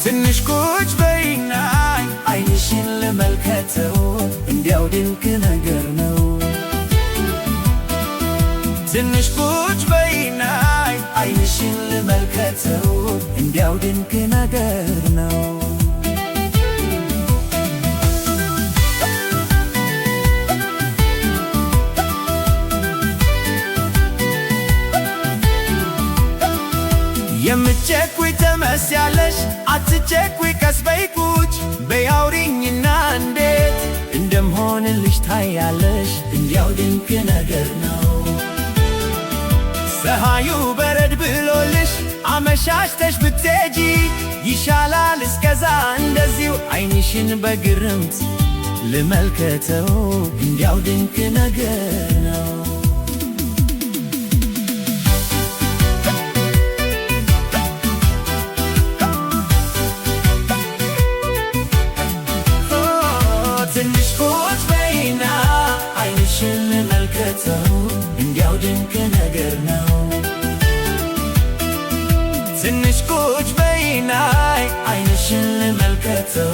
ትንሽ ቁጭ በይና ዓይንሽን ልመልከተው እንዲያው ድንቅ ነገር ነው። ትንሽ ቁጭ በይና ዓይንሽን ልመልከተው እንዲያው ድንቅ ነገር ነው። የምትቸኩይ ትመስያለሽ አትቸኩይ ቀስ በይ ቁጭ በይ አውሪኝና እንዴት እንደምሆንልሽ ታያለሽ እንዲያው ድንቅ ነገር ነው። ፀሐዩ በረድ ብሎልሽ አመሻሽተሽ ብትሄጂ ይሻላል እስከዛ እንደዚሁ ዓይንሽን በግርምት ልመልከተው እንዲያው ድንቅ ነገር ነው። ትንሽ ቁጭ በይና ዓይንሽን ልመልከተው እንዲያው ድንቅ ነገር ነው። ትንሽ ቁጭ በይና ዓይንሽን ልመልከተው